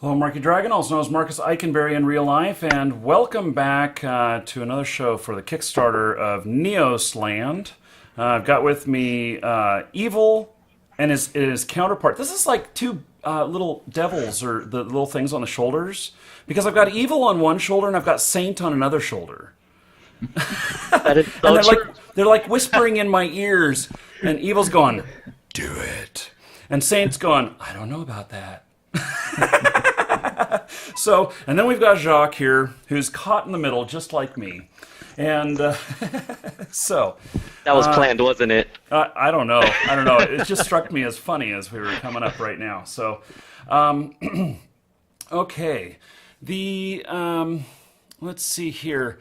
Hello, Marky Dragon, also known as Marcus Eikenberry in real life, and welcome back to another show for the Kickstarter of Neos Land. I've got with me Evil and his counterpart. This is like two little devils, or the little things on the shoulders, because I've got Evil on one shoulder and I've got Saint on another shoulder. That is And so true. they're like whispering in my ears, and Evil's going, "Do it," and Saint's going, "I don't know about that." So, and then we've got Jacques here, who's caught in the middle, just like me. And so, That was planned, wasn't it? I don't know. I don't know. It just struck me as funny as we were coming up right now. So, okay. The let's see here.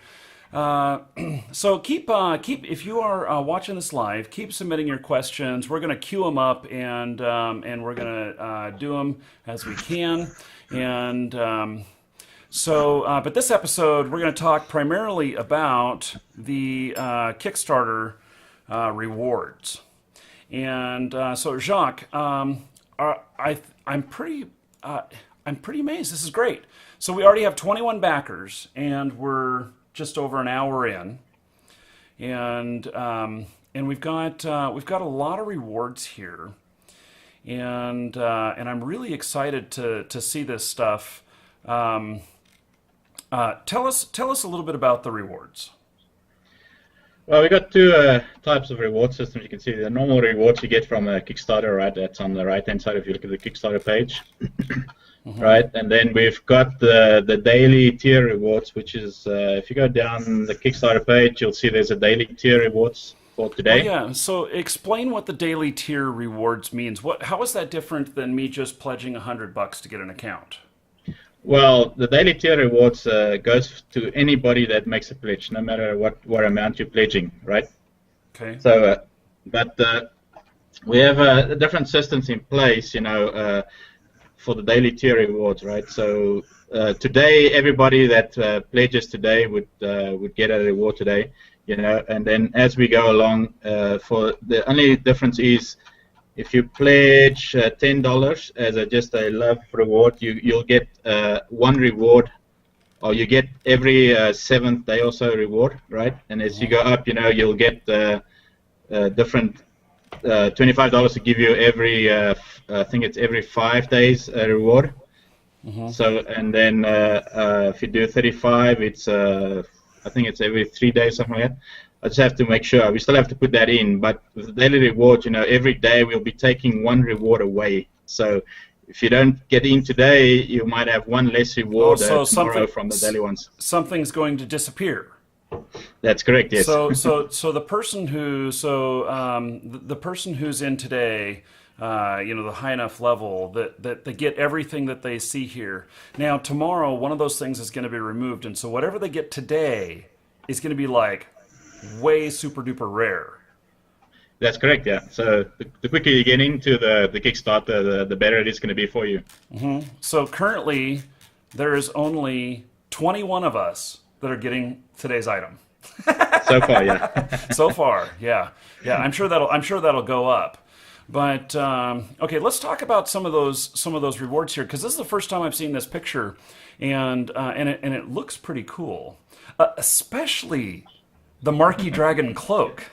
So keep if you are watching this live, keep submitting your questions. We're going to queue them up and we're going to do them as we can. And but this episode we're going to talk primarily about the Kickstarter rewards. And so Jacques, I'm pretty amazed. This is great. So we already have 21 backers, and we're just over an hour in, and we've got a lot of rewards here, and I'm really excited to see this stuff. Tell us a little bit about the rewards. Well, we got two types of reward systems. You can see the normal rewards you get from a Kickstarter, right? That's on the right-hand side if you look at the Kickstarter page. Right, and then we've got the daily tier rewards, which is if you go down the Kickstarter page, you'll see there's a daily tier rewards for today. Oh, yeah. So explain what the daily tier rewards means. How is that different than me just pledging $100 to get an account? Well, the daily tier rewards goes to anybody that makes a pledge, no matter what amount you're pledging, right? Okay. So, we have different systems in place, for the daily tier rewards, right? So today, everybody that pledges today would get a reward today, and then as we go along, for the only difference is if you pledge $10 as just a love reward, you'll get one reward, or you get every seventh day or so reward, right? And as you go up, you'll get different $25 to give you every I think it's every 5 days reward. So, and then if you do 35, it's I think it's every 3 days, something like that. I just have to make sure. We still have to put that in, but with the daily reward, every day we'll be taking one reward away. So if you don't get in today, you might have one less reward tomorrow from the daily ones. Something's going to disappear. That's correct. Yes. So the person the person who's in today, the high enough level that they get everything that they see here. Now tomorrow, one of those things is going to be removed, and so whatever they get today is going to be like way super duper rare. That's correct. Yeah. So the quicker you get into the Kickstarter, the better it is going to be for you. So currently, there is only 21 of us that are getting today's item. So far, yeah. So far, yeah. I'm sure that'll go up. But okay, let's talk about some of those rewards here, because this is the first time I've seen this picture, and it looks pretty cool, especially the Marky Dragon cloak.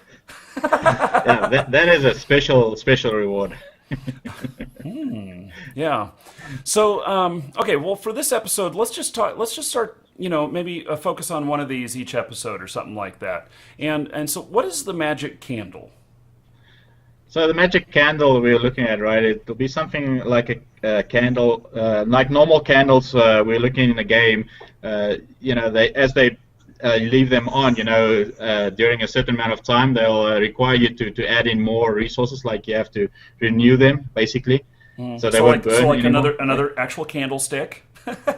Yeah, that is a special reward. Yeah. So okay, well, for this episode, let's just start. Maybe focus on one of these each episode or something like that. And so, what is the magic candle? So the magic candle we're looking at, right? It'll be something like a candle, like normal candles. We're looking in the game. They leave them on, during a certain amount of time, they'll require you to add in more resources. Like you have to renew them, basically, so they won't burn. So like anymore. another actual candlestick.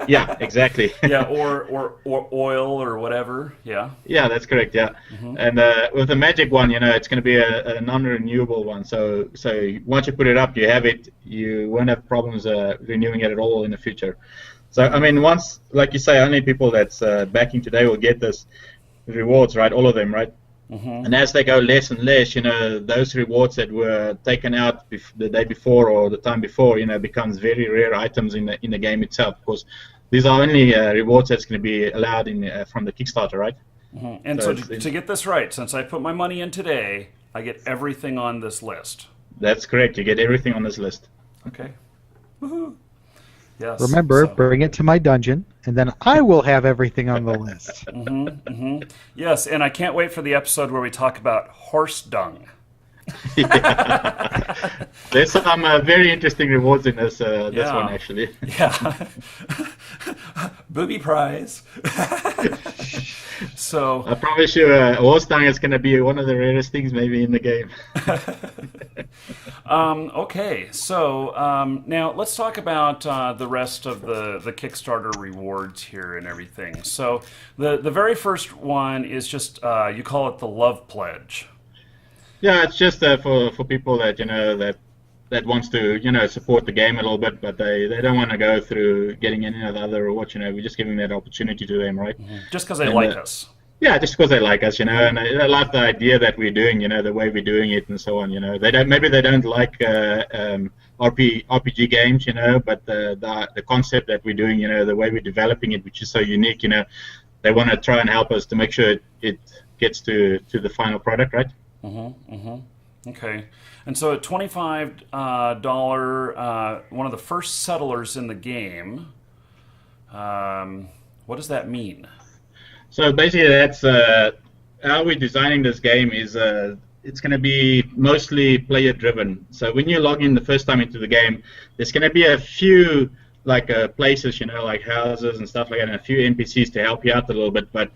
Yeah, exactly. Yeah, or oil or whatever. Yeah. Yeah, that's correct. Yeah, and with the magic one, it's going to be a non-renewable one. So once you put it up, you have it. You won't have problems renewing it at all in the future. So I mean, once, like you say, only people that's backing today will get this rewards, right? All of them, right? And as they go less and less, those rewards that were taken out the day before or the time before, becomes very rare items in the game itself. Because these are only rewards that's going to be allowed from the Kickstarter, right? And so to get this right, since I put my money in today, I get everything on this list. That's correct. You get everything on this list. Okay. Woohoo. Yes. Remember, bring it to my dungeon, and then I will have everything on the list. Yes, and I can't wait for the episode where we talk about horse dung. There's some very interesting rewards in this one, actually. Yeah. Booby prize. So I promise you, horse dung is going to be one of the rarest things maybe in the game. Okay, so now let's talk about the rest of the Kickstarter rewards here and everything. So the very first one is just, you call it the Love Pledge. Yeah, it's just for people that that wants to support the game a little bit, but they don't want to go through getting any of the other rewards. We're just giving that opportunity to them, right? Just because they like us. Yeah, just because they like us, and I like the idea that we're doing, the way we're doing it and so on. They don't like RPG games, but the concept that we're doing, the way we're developing it, which is so unique, they want to try and help us to make sure it gets to the final product, right? Okay, and so at $25, one of the first settlers in the game. What does that mean? So basically, that's how we're designing this game. Is it's going to be mostly player driven. So when you log in the first time into the game, there's going to be a few places, like houses and stuff like that, and a few NPCs to help you out a little bit, but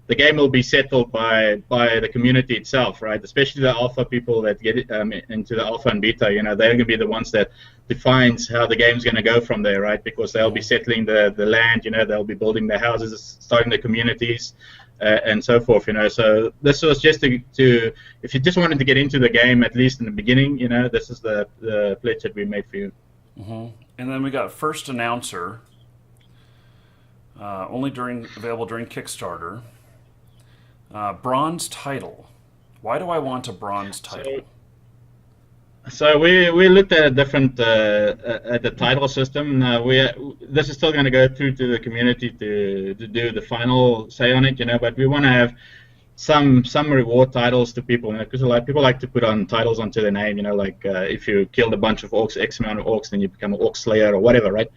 the game will be settled by the community itself, right? Especially the alpha people that get into the alpha and beta. They're going to be the ones that defines how the game's going to go from there, right? Because they'll be settling the land. They'll be building their houses, starting the communities, and so forth. So this was just to if you just wanted to get into the game, at least in the beginning, this is the pledge that we made for you. And then we got First Announcer, only available during Kickstarter. Bronze title. Why do I want a bronze title? So we looked at a different at the title system. This is still going to go through to the community to do the final say on it, but we want to have some reward titles to people, because a lot of people like to put on titles onto their name, if you killed a bunch of orcs, X amount of orcs, then you become an orc slayer or whatever, right?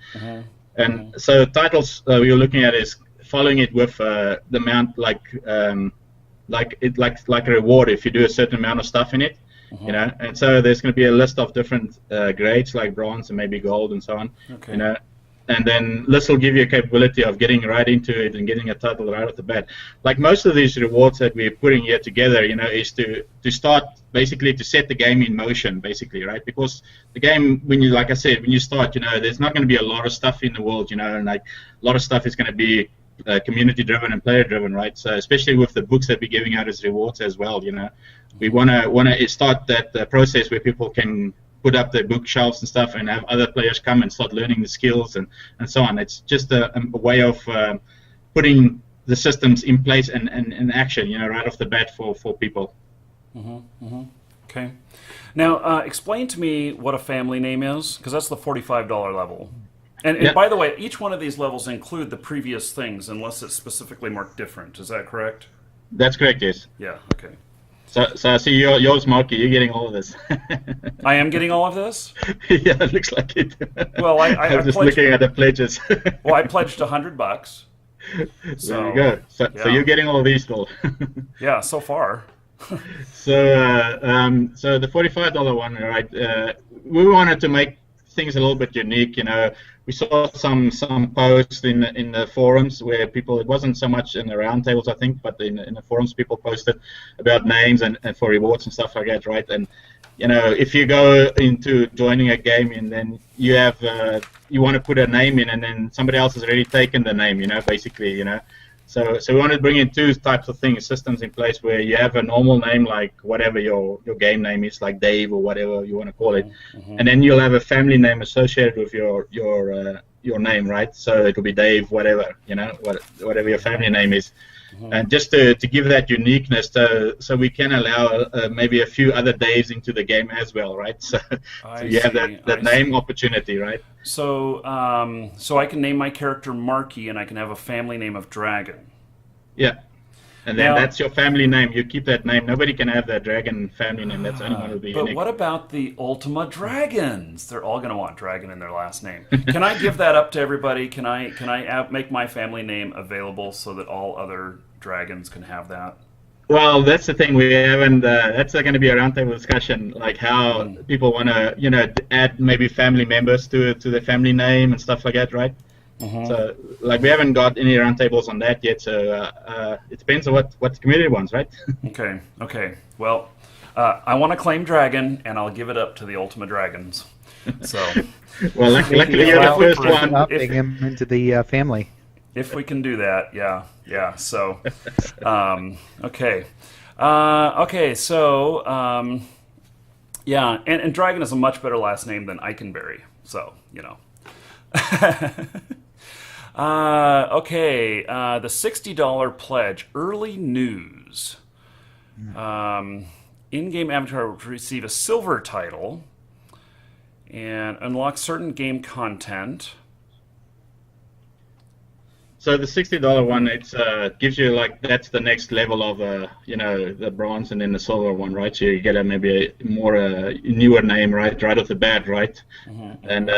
And so titles we were looking at is following it with the amount like a reward if you do a certain amount of stuff in it, and so there's going to be a list of different grades like bronze and maybe gold and so on, and then this will give you a capability of getting right into it and getting a title right off the bat. Like most of these rewards that we're putting here together, is to start basically to set the game in motion, basically, right? Because the game, like I said, when you start, there's not going to be a lot of stuff in the world, and like a lot of stuff is going to be community driven and player driven, right? So especially with the books that we're giving out as rewards as well, we want to start that process where people can put up their bookshelves and stuff and have other players come and start learning the skills and so on. It's just a way of putting the systems in place and in action, right off the bat for people. Okay. Now, explain to me what a family name is, because that's the $45 level. And by the way, each one of these levels include the previous things unless it's specifically marked different. Is that correct? That's correct, yes. Yeah, okay. So I see yours, Marky, you're getting all of this. I am getting all of this? Yeah, it looks like it. Well, I'm just looking at the pledges. Well, I pledged $100. So, there you go. So you're getting all of these still. Yeah, so far. So the $45 one, right? We wanted to make things a little bit unique. We saw some posts in the forums where people, it wasn't so much in the roundtables, I think, but in the forums people posted about names and for rewards and stuff like that, right? And if you go into joining a game and then you have you want to put a name in and then somebody else has already taken the name, basically, So we wanted to bring in two types of things, systems in place where you have a normal name like whatever your game name is, like Dave or whatever you want to call it, and then you'll have a family name associated with your your name, right? So it will be Dave, whatever, whatever your family name is. And just to give that uniqueness, so we can allow maybe a few other Daves into the game as well, right? So you have that name opportunity, right? So so I can name my character Marky, and I can have a family name of Dragon. Yeah. And then Now, that's your family name. You keep that name. Nobody can have that Dragon family name. That's only one will be but unique. what about the Ultima Dragons? They're all going to want Dragon in their last name. Can I give that up to everybody? Can I make my family name available so that all other dragons can have that? Well, that's the thing. We haven't. That's going to be a roundtable discussion, like how people want to, add maybe family members to their family name and stuff like that, right? So, like, we haven't got any roundtables on that yet. So it depends on what the community wants, right? Okay. Well, I want to claim Dragon, and I'll give it up to the Ultima Dragons. So, well, luckily you're the first one. Upping him into the family. If we can do that, yeah. So, okay. So, yeah, and Dragon is a much better last name than Eikenberry. So, okay, the $60 pledge, early news. In-game avatar will receive a silver title and unlock certain game content. So the $60 one, it gives you, like, that's the next level of the bronze and then the silver one, right? So you get maybe a more newer name, right off the bat, right? And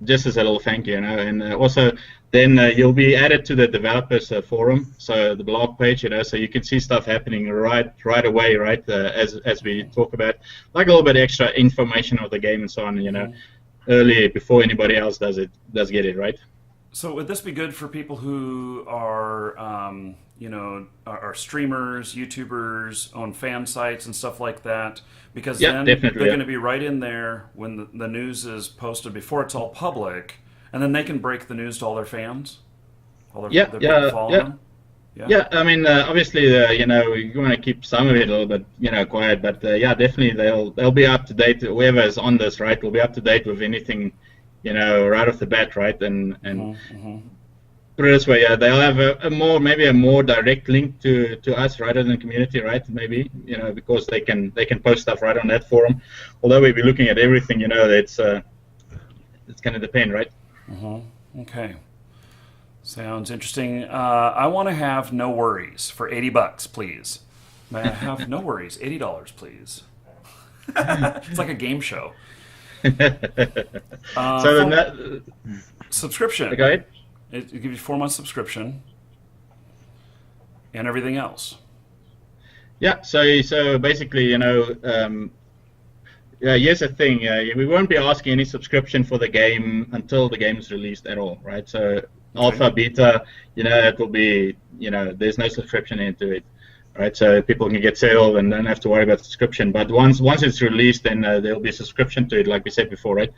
just as a little thank you, and also then you'll be added to the developers forum, so the blog page, so you can see stuff happening right away, right? As we talk about, like a little bit extra information of the game and so on, early before anybody else does get it, right? So would this be good for people who are, are streamers, YouTubers, own fan sites and stuff like that? Because then they're going to be right in there when the news is posted before it's all public, and then they can break the news to all their fans, all their people following them. Yeah, I mean, obviously, you want to keep some of it a little bit, quiet, but definitely they'll be up to date. Whoever is on this, right, will be up to date with anything, right off the bat, right, and put it this way, they'll have a more direct link to us rather than community, right? Maybe, because they can post stuff right on that forum. Although we'll be looking at everything, it's going to depend, right? Okay. Sounds interesting. I want to have No Worries for $80, please. May I have No Worries, $80, please? It's like a game show. Subscription. Go ahead. It gives you 4-month subscription and everything else. Yeah. So basically, here's the thing. We won't be asking any subscription for the game until the game is released at all, right? So alpha, beta, it will be, there's no subscription into it, right? So people can get settled and don't have to worry about subscription. But once it's released, then there'll be subscription to it, like we said before, right?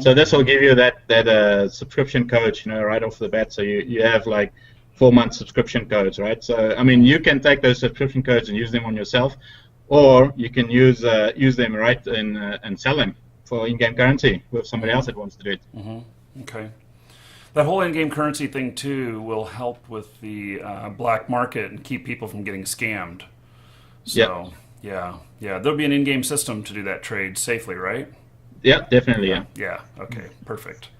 So this will give you that subscription code, right off the bat. So you have like 4-month subscription codes, right? So I mean, you can take those subscription codes and use them on yourself, or you can use them right and sell them for in-game currency with somebody else that wants to do it. Okay. That whole in-game currency thing, too, will help with the black market and keep people from getting scammed. So, yeah. There'll be an in-game system to do that trade safely, right? Yeah, definitely, yeah. Yeah, okay, perfect.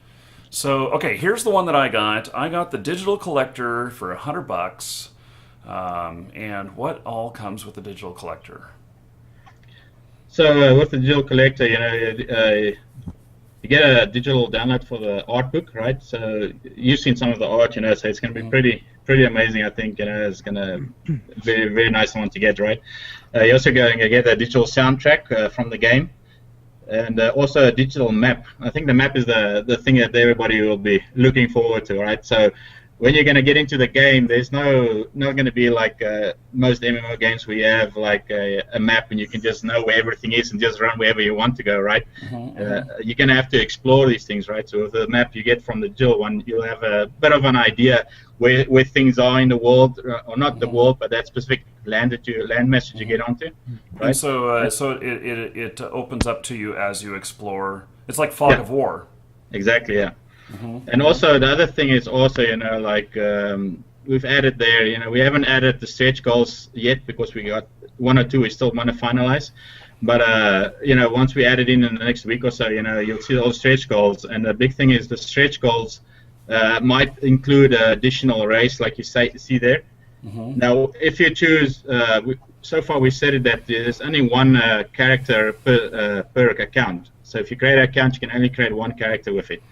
So, okay, here's the one that I got. I got the digital collector for $100. And what all comes with the digital collector? So with the digital collector, you get a digital download for the art book, right? So you've seen some of the art, so it's going to be pretty amazing. I think it's going to be very, very nice one to get, right? You're also going to get a digital soundtrack from the game, and also a digital map. I think the map is the thing that everybody will be looking forward to, right? So when you're going to get into the game, there's not going to be like most MMO games where you have like a map and you can just know where everything is and just run wherever you want to go, right? You're going to have to explore these things, right? So with the map you get from the digital one, you'll have a bit of an idea where things are in the world, or not the world, but that specific land mass that you get onto, right? And so it opens up to you as you explore. It's like Fog of War. Exactly, yeah. And also the other thing is also, like we've added there, we haven't added the stretch goals yet because we got one or two we still want to finalize. But once we add it in the next week or so, you'll see all stretch goals. And the big thing is the stretch goals might include an additional race, like you see there. Now, if you choose, so far we said it that there's only one character per account. So if you create an account, you can only create one character with it.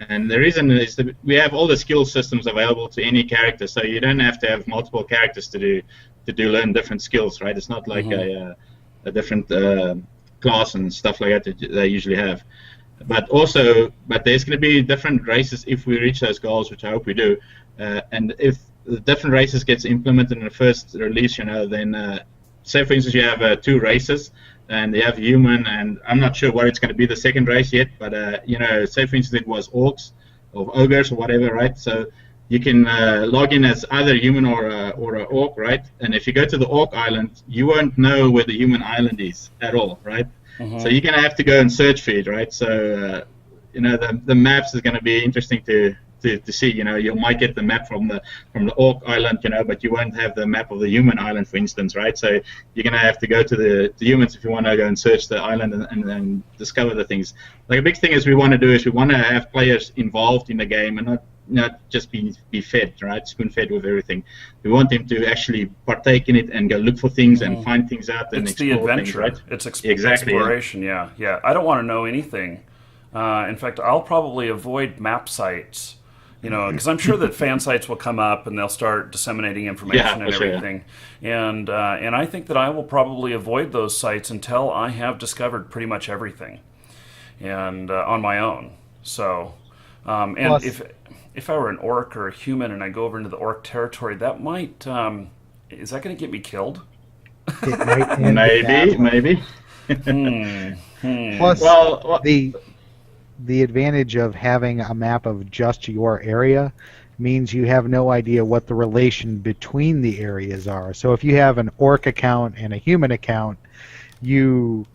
And the reason is that we have all the skill systems available to any character, so you don't have to have multiple characters to learn different skills, right? It's not like a different class and stuff like that they usually have. But there's going to be different races if we reach those goals, which I hope we do. And if the different races gets implemented in the first release, then say for instance you have 2 races. And they have human, and I'm not sure what it's going to be the second race yet, but say for instance it was orcs or ogres or whatever, right? So you can log in as either human or a orc, right? And if you go to the orc island, you won't know where the human island is at all, right? So you're going to have to go and search for it, right? So the maps is going to be interesting to see. You might get the map from the orc island, but you won't have the map of the human island, for instance, right? So you're gonna have to go to the humans if you want to go and search the island and discover the things. Like a big thing is we want to have players involved in the game and not just be fed, right? Spoon fed with everything. We want them to actually partake in it and go look for things and find things out and explore the adventure, things, right? It's exactly, exploration. Yeah. I don't want to know anything. In fact, I'll probably avoid map sites. Because I'm sure that fan sites will come up and they'll start disseminating information and everything. Sure. And I think that I will probably avoid those sites until I have discovered pretty much everything, and on my own. So, and Plus, if I were an orc or a human and I go over into the orc territory, that might is that going to get me killed? It might end maybe. Plus, the advantage of having a map of just your area means you have no idea what the relation between the areas are. So if you have an orc account and a human account, you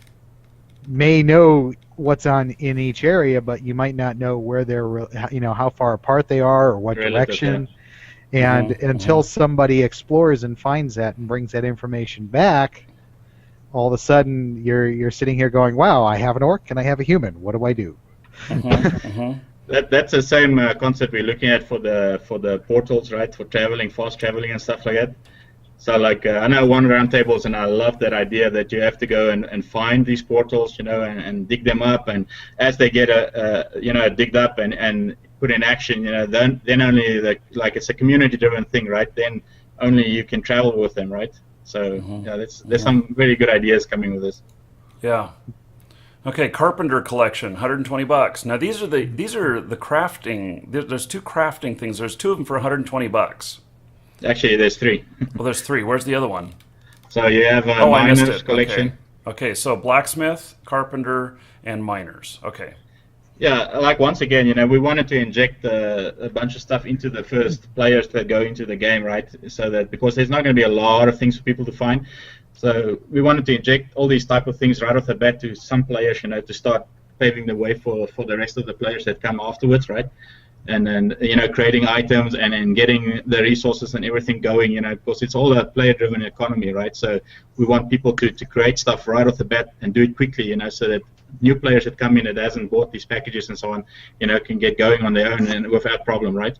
may know what's in each area, but you might not know where they're, how far apart they are or what direction. And until somebody explores and finds that and brings that information back, all of a sudden you're sitting here going, "Wow, I have an orc and I have a human. What do I do?" That's the same concept we're looking at for the portals, right? For fast traveling and stuff like that. So like I know One Roundtables, and I love that idea that you have to go and find these portals, and dig them up, and as they get digged up and put in action, then only it's a community-driven thing, right? Then only you can travel with them, right? So there's some very good ideas coming with this. Yeah. Okay, Carpenter Collection, $120. Now these are the crafting. There's 2 crafting things. There's 2 of them for $120. Actually, there's 3. Well, there's 3. Where's the other one? So you have Miners Collection. Okay, so blacksmith, carpenter, and miners. Okay. Yeah, like once again, we wanted to inject a bunch of stuff into the first players that go into the game, right? So that because there's not going to be a lot of things for people to find. So we wanted to inject all these type of things right off the bat to some players, to start paving the way for the rest of the players that come afterwards, right? And then, creating items and then getting the resources and everything going, because it's all a player-driven economy, right? So we want people to create stuff right off the bat and do it quickly, so that new players that come in that hasn't bought these packages and so on, can get going on their own and without problem, right?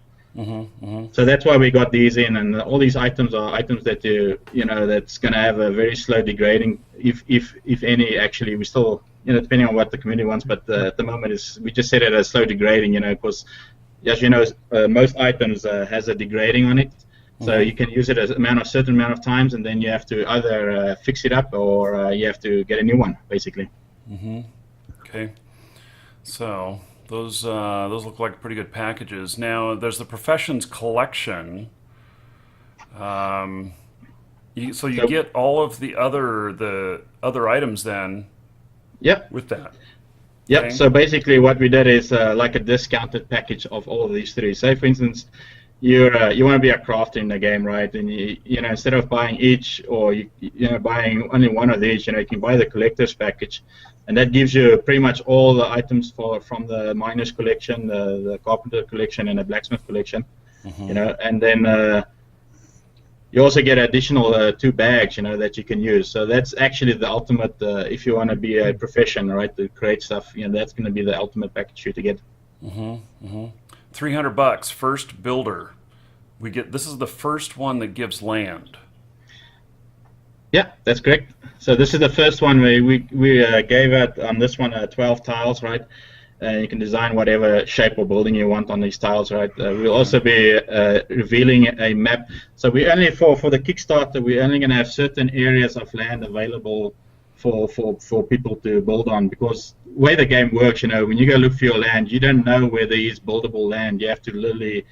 So that's why we got these in, and all these items are items that that's going to have a very slow degrading, if any. Actually, we still, depending on what the community wants, but at the moment we just set it as slow degrading, because as you know, most items has a degrading on it, so you can use it as a certain amount of times, and then you have to either fix it up or you have to get a new one, basically. Okay, so. Those look like pretty good packages. Now there's the Professions Collection. So you get all of the other items then. Yep. With that. Yep. Okay. So basically, what we did is like a discounted package of all of these 3. Say, for instance, you want to be a crafter in the game, right? And you know, instead of buying each, or you know, buying only one of these, you know, you can buy the collector's package, and that gives you pretty much all the items from the miner's collection, the carpenter collection, and the blacksmith collection. You know, and then you also get additional 2 bags, you know, that you can use. So that's actually the ultimate, if you want to be a professional, right, to create stuff, you know, that's going to be the ultimate package to get. $300, first builder. This is the first one that gives land. Yeah, that's correct. So this is the first one we gave out on this one 12 tiles, right? You can design whatever shape or building you want on these tiles, right? We'll also be revealing a map. So we only for the Kickstarter, we're only going to have certain areas of land available for people to build on, because the way the game works, you know, when you go look for your land, you don't know where there is buildable land. You have to literally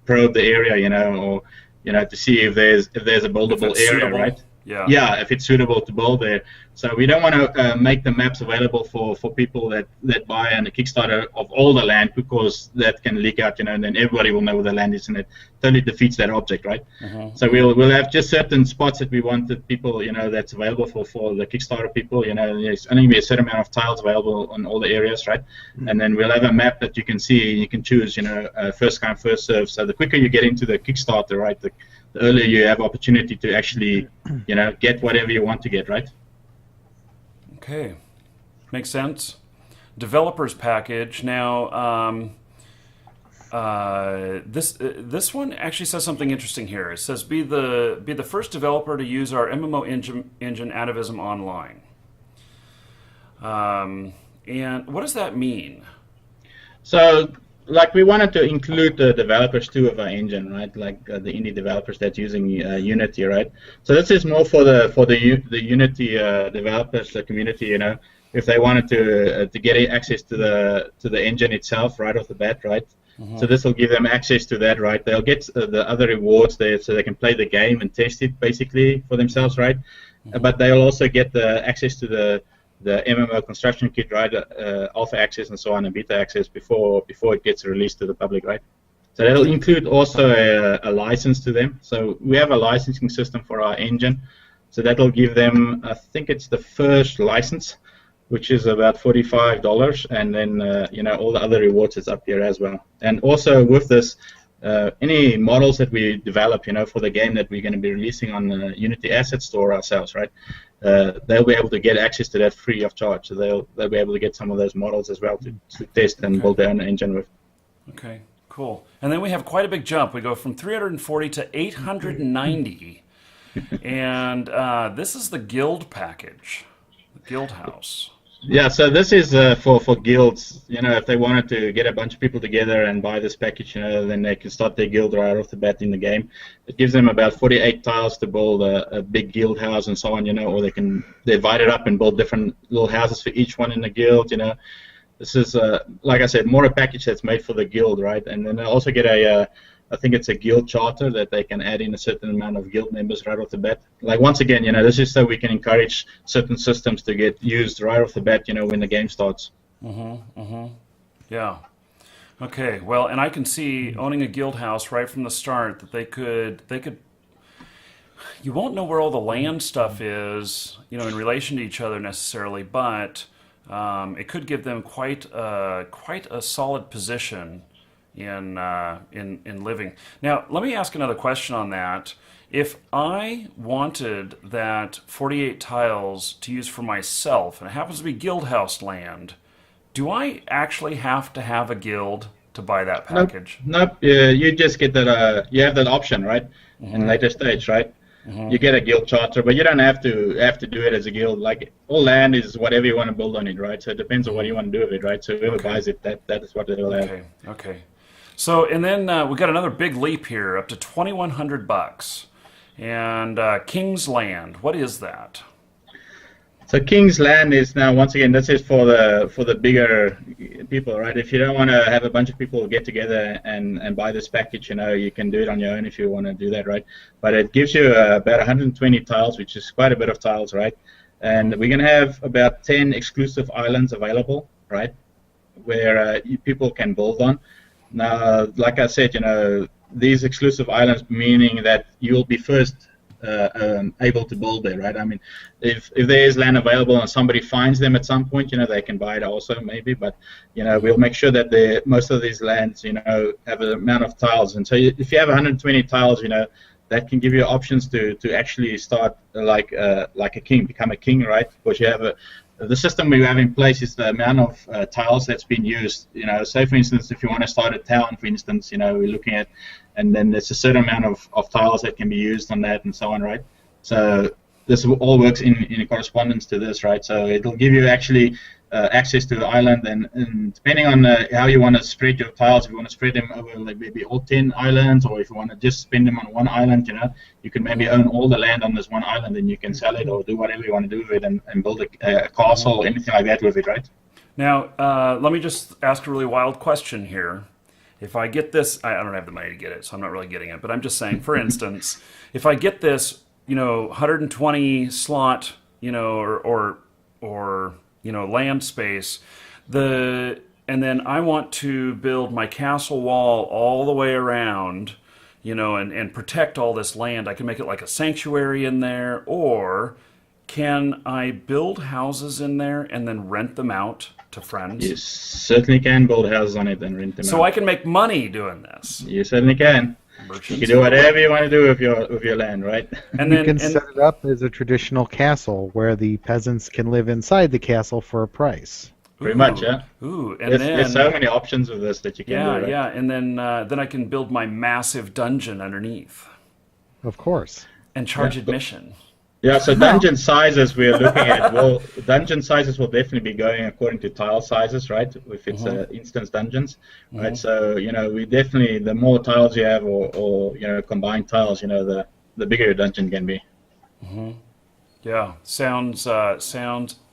probe the area, you know, or you know, to see if there's a buildable area, suitable. right? Yeah, if it's suitable to build there. So we don't want to make the maps available for people that buy on the Kickstarter of all the land, because that can leak out, you know, and then everybody will know where the land is, and it totally defeats that object, right? So we'll have just certain spots that we want that people, you know, that's available for the Kickstarter people, you know, there's only be a certain amount of tiles available on all the areas, right? And then we'll have a map that you can see, you can choose, you know, first come, first serve. So the quicker you get into the Kickstarter, right, the earlier you have opportunity to actually, you know, get whatever you want to get, right? Okay, makes sense. Developers package. Now, this one actually says something interesting here. It says be the first developer to use our MMO engine Atavism Online. And what does that mean? So, like, we wanted to include the developers too of our engine, right? Like the indie developers that's using Unity, right? So this is more for the Unity developers, the community, you know, if they wanted to get access to the engine itself right off the bat, right? So this will give them access to that, right? They'll get the other rewards there, so they can play the game and test it basically for themselves, right? But they'll also get the access to the MMO construction kit, right? Alpha access and so on, and beta access before it gets released to the public, right? So that'll include also a license to them. So we have a licensing system for our engine. So that'll give them, I think it's the first license, which is about $45, and then you know, all the other rewards is up here as well. And also with this, any models that we develop, you know, for the game that we're going to be releasing on the Unity Asset Store ourselves, right? They'll be able to get access to that free of charge. So they'll be able to get some of those models as well to test and build their own engine with. Okay, cool. And then we have quite a big jump. We go from 340 to 890, and this is the guild package, the guild house. Yeah, so this is for guilds. You know, if they wanted to get a bunch of people together and buy this package, you know, then they can start their guild right off the bat in the game. It gives them about 48 tiles to build a big guild house and so on, you know, or they divide it up and build different little houses for each one in the guild, you know. This is, like I said, more a package that's made for the guild, right? And then they also get I think it's a guild charter that they can add in a certain amount of guild members right off the bat. Like, once again, you know, this is so we can encourage certain systems to get used right off the bat, you know, when the game starts. Yeah. Okay. Well, and I can see owning a guild house right from the start that they could. You won't know where all the land stuff is, you know, in relation to each other necessarily, but it could give them quite a solid position in living. Now, let me ask another question on that. If I wanted that 48 tiles to use for myself, and it happens to be guild house land, do I actually have to have a guild to buy that package? Nope. You just get that. You have that option, right? In later stage, right? You get a guild charter, but you don't have to do it as a guild. Like, all land is whatever you want to build on it, right? So it depends on what you want to do with it, right? So whoever buys it, that is what they will have. Okay. So, and then we got another big leap here, up to $2,100, and King's Land. What is that? So King's Land is now, once again, this is for the bigger people, right? If you don't want to have a bunch of people get together and buy this package, you know, you can do it on your own if you want to do that, right? But it gives you about 120 tiles, which is quite a bit of tiles, right? And we're going to have about 10 exclusive islands available, right, where people can build on. Now, like I said, these exclusive islands, meaning that you'll be first able to build there, right? I mean, if there is land available and somebody finds them at some point, they can buy it also maybe, but we'll make sure that most of these lands, have an amount of tiles, and so if you have 120 tiles, that can give you options to actually start like a king, become a king, right? Because you have the system we have in place is the amount of tiles that's been used. Say for instance, if you want to start a town, for instance, we're looking at, and then there's a certain amount of tiles that can be used on that and so on, right? So this all works in correspondence to this, right? So it'll give you actually access to the island, and depending on how you want to spread your tiles, if you want to spread them over like maybe all 10 islands, or if you want to just spend them on one island, you can maybe own all the land on this one island, and you can sell it or do whatever you want to do with it, and build a castle or anything like that with it, right? Now, let me just ask a really wild question here. If I get this, I don't have the money to get it, so I'm not really getting it, but I'm just saying, for instance, if I get this, 120 slot, or land space, and then I want to build my castle wall all the way around, and protect all this land. I can make it like a sanctuary in there, or can I build houses in there and then rent them out to friends? You certainly can build houses on it and rent them out. So I can make money doing this. You certainly can. You can do whatever you want to do with your land, right? And You then can set it up as a traditional castle where the peasants can live inside the castle for a price. Pretty much, yeah. Ooh, and There's so many options with this that you can do, right? yeah, and then I can build my massive dungeon underneath Of course. and charge admission. Yeah, so dungeon sizes we're looking at, dungeon sizes will definitely be going according to tile sizes, right? If it's instance dungeons, right? So, we definitely, the more tiles you have or combined tiles, the bigger your dungeon can be. Yeah, sounds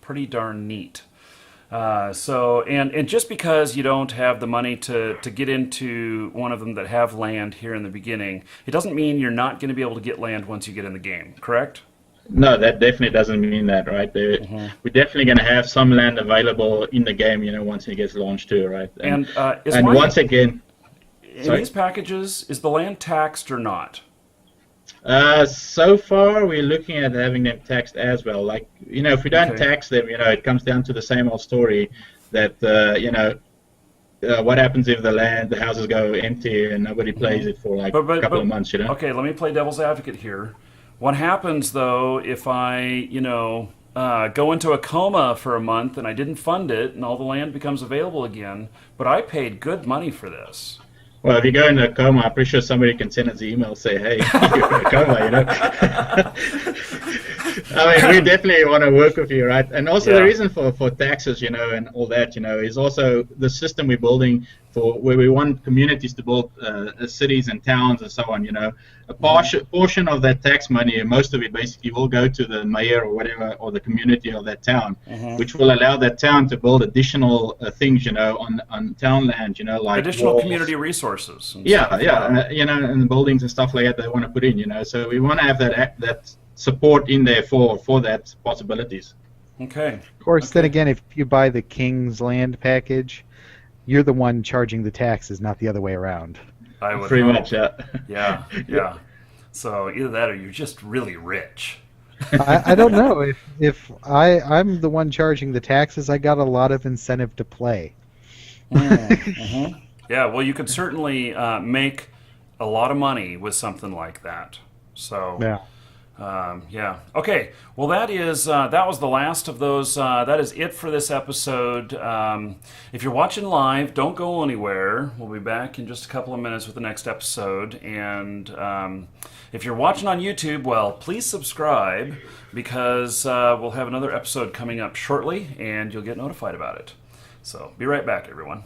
pretty darn neat. So, and just because you don't have the money to get into one of them that have land here in the beginning, it doesn't mean you're not going to be able to get land once you get in the game, correct? No, that definitely doesn't mean that, right? We're definitely going to have some land available in the game, once it gets launched too, right? And Once again, in these packages, is the land taxed or not? So far we're looking at having them taxed as well. Like, if we don't tax them, it comes down to the same old story that, what happens if the houses go empty and nobody plays it for like a couple of months, Okay, let me play devil's advocate here. What happens, though, if I, go into a coma for a month and I didn't fund it and all the land becomes available again, but I paid good money for this? Well, if you go into a coma, I'm pretty sure somebody can send us an email and say, hey, you're in a coma, I mean, we definitely want to work with you, right? And also the reason for taxes, and all that, is also the system we're building for where we want communities to build cities and towns and so on, A portion of that tax money, most of it basically will go to the mayor or whatever, or the community of that town, which will allow that town to build additional things, on town land, like additional walls. Community resources. And and buildings and stuff like that they want to put in, So we want to have that support in there for that possibilities. Okay. Of course, then again, if you buy the King's Land package, you're the one charging the taxes, not the other way around. I would Pretty hope. much, yeah. Yeah. So either that or you're just really rich. I don't know. If I'm the one charging the taxes, I got a lot of incentive to play. Yeah, well, you could certainly make a lot of money with something like that. So Yeah. Okay. Well, that was the last of those. That is it for this episode. If you're watching live, don't go anywhere. We'll be back in just a couple of minutes with the next episode. And if you're watching on YouTube, well, please subscribe because we'll have another episode coming up shortly, and you'll get notified about it. So be right back, everyone.